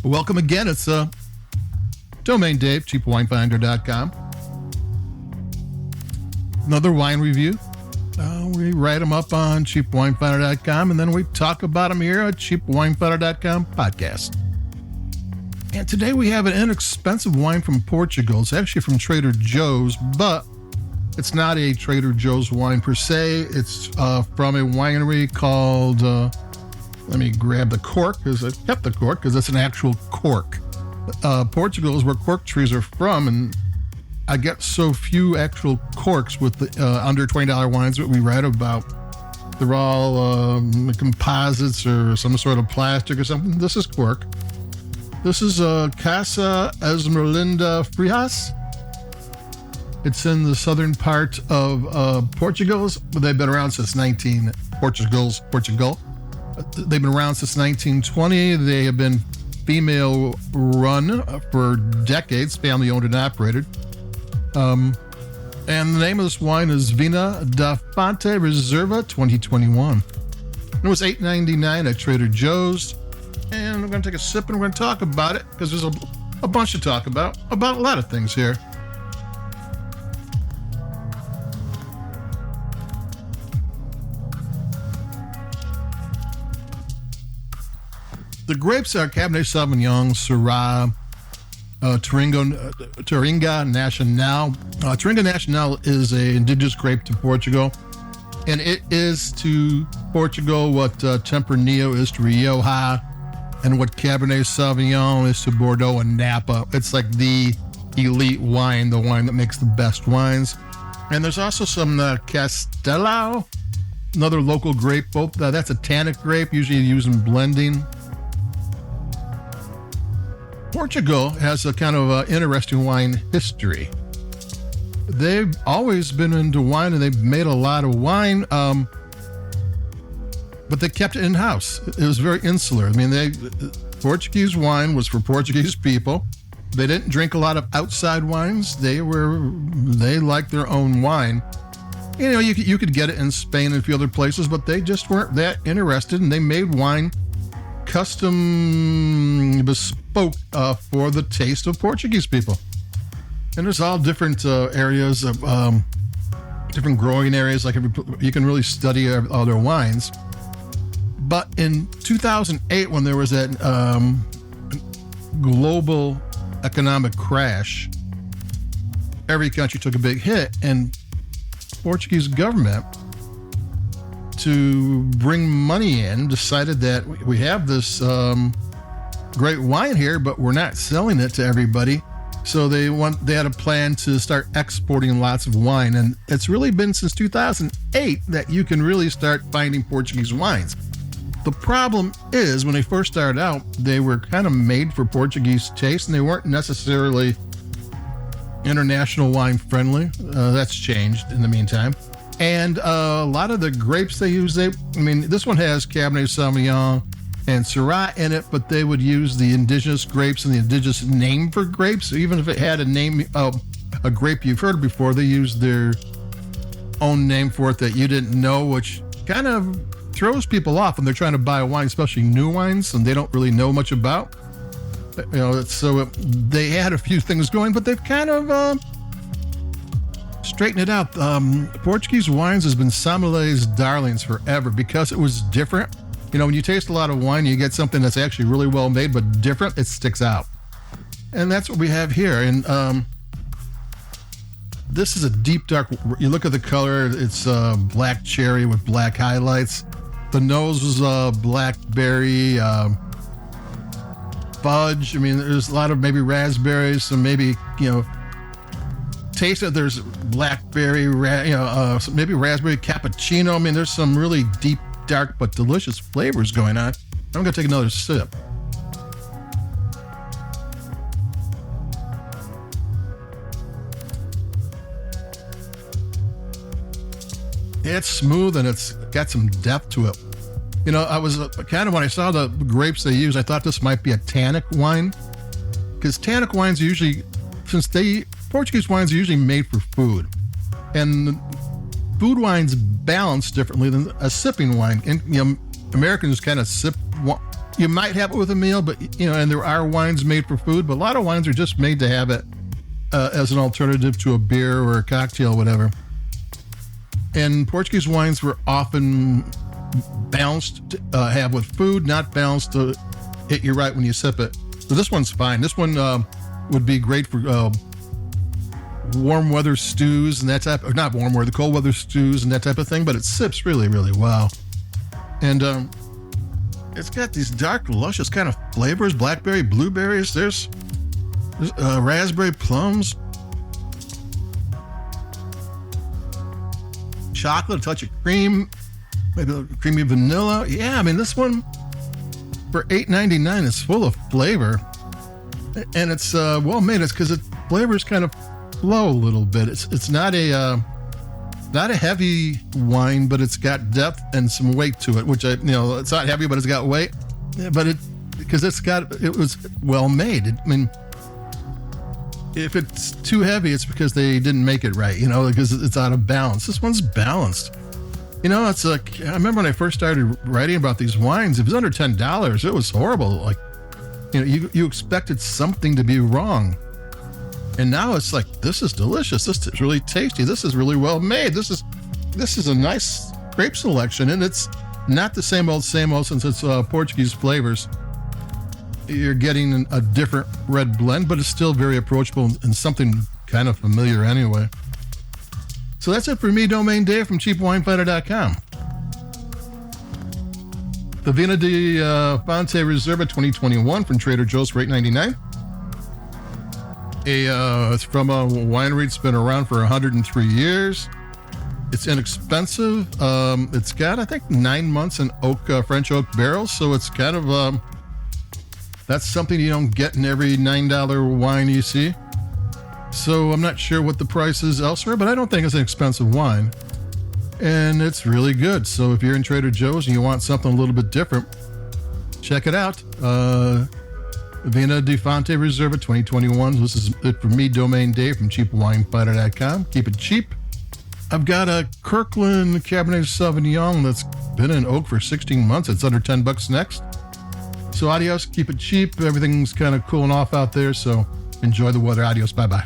Welcome again. It's Domain Dave, cheapwinefinder.com. Another wine review. We write them up on cheapwinefinder.com, and then we talk about them here at cheapwinefinder.com podcast. And today we have an inexpensive wine from Portugal. It's actually from Trader Joe's, but it's not a Trader Joe's wine per se. It's from a winery called... let me grab the cork, because I kept the cork, because it's an actual cork. Portugal is where cork trees are from, and I get so few actual corks with the under $20 wines that we write about. They're all composites or some sort of plastic or something. This is cork. This is Casa Esmeralda Frias. It's in the southern part of Portugal. They've been around since Portugal. They've been around since 1920. They have been female run for decades, family owned and operated. And the name of this wine is Vinha Da Fonte Reserva 2021. It was $8.99 at Trader Joe's. And we're going to take a sip and we're going to talk about it because there's a bunch to talk about a lot of things here. The grapes are Cabernet Sauvignon, Syrah, Taringa Nacional. Taringa Nacional is an indigenous grape to Portugal, and it is to Portugal what Tempranillo is to Rioja, and what Cabernet Sauvignon is to Bordeaux and Napa. It's like the elite wine, the wine that makes the best wines. And there's also some Castelao, another local grape. Both that's a tannic grape, usually used in blending. Portugal has a kind of interesting wine history. They've always been into wine, and they've made a lot of wine, but they kept it in-house. It was very insular. I mean, Portuguese wine was for Portuguese people. They didn't drink a lot of outside wines. They liked their own wine. You know, you could get it in Spain and a few other places, but they just weren't that interested, and they made wine custom bespoke for the taste of Portuguese people. And there's all different areas of different growing areas. Like you can really study all their wines. But in 2008, when there was that global economic crash, every country took a big hit, and Portuguese government, to bring money in, decided that we have this great wine here, but we're not selling it to everybody. So they had a plan to start exporting lots of wine, and it's really been since 2008 that you can really start finding Portuguese wines. The problem is, when they first started out, they were kind of made for Portuguese taste, and they weren't necessarily international wine friendly. That's changed in the meantime. And a lot of the grapes they use, this one has Cabernet Sauvignon and Syrah in it, but they would use the indigenous grapes and the indigenous name for grapes. So even if it had a name, a grape you've heard before, they used their own name for it that you didn't know, which kind of throws people off when they're trying to buy a wine, especially new wines, and they don't really know much about. So they had a few things going, but they've kind of straightened it out. Portuguese wines has been sommeliers' darlings forever because it was different. You know, when you taste a lot of wine, you get something that's actually really well made, but different, it sticks out. And that's what we have here. And this is a deep dark, you look at the color, it's black cherry with black highlights. The nose was blackberry, fudge. I mean, there's a lot of maybe raspberries, some maybe, taste it. There's blackberry, maybe raspberry cappuccino. I mean, there's some really deep, dark, but delicious flavors going on. I'm going to take another sip. It's smooth and it's got some depth to it. I was kind of, when I saw the grapes they use, I thought this might be a tannic wine, because tannic wines are usually, Portuguese wines are usually made for food, and food wines balance differently than a sipping wine. And Americans kind of sip You might have it with a meal, but and there are wines made for food, but a lot of wines are just made to have it as an alternative to a beer or a cocktail, whatever. And Portuguese wines were often balanced to have with food, not balanced to hit you right when you sip it. So this one's fine. This one would be great for warm weather stews and that type, or not warm weather, cold weather stews and that type of thing, but it sips really, really well. And it's got these dark, luscious kind of flavors, blackberry, blueberries, there's raspberry, plums, chocolate, a touch of cream, maybe a creamy vanilla. Yeah, I mean, this one for $8.99 is full of flavor, and it's well made. It's because its flavors kind of flow a little bit. It's not a heavy wine, but it's got depth and some weight to it, which it's not heavy, but it's got weight. Yeah, but it was well made. I mean, if it's too heavy, it's because they didn't make it right, because it's out of balance. This one's balanced. It's like, I remember when I first started writing about these wines, it was under $10. It was horrible. Like, you expected something to be wrong. And now it's like, this is delicious. This is really tasty. This is really well made. This is a nice grape selection. And it's not the same old since it's Portuguese flavors. You're getting a different red blend, but it's still very approachable and something kind of familiar anyway. So that's it for me, Domain Dave from CheapWineFinder.com. The Vinha Da Fonte Reserva 2021 from Trader Joe's for $8.99. It's from a winery that's been around for 103 years. It's inexpensive. It's got, I think, 9 months in French oak barrels, so it's kind of that's something you don't get in every $9 wine you see. So I'm not sure what the price is elsewhere, but I don't think it's an expensive wine. And it's really good. So if you're in Trader Joe's and you want something a little bit different, check it out. Vinha Da Fonte Reserva 2021. This is it for me, Domain Dave from CheapWineFinder.com. Keep it cheap. I've got a Kirkland Cabernet Sauvignon that's been in oak for 16 months. It's under $10 next. So adios, keep it cheap. Everything's kind of cooling off out there, so enjoy the weather. Adios, bye-bye.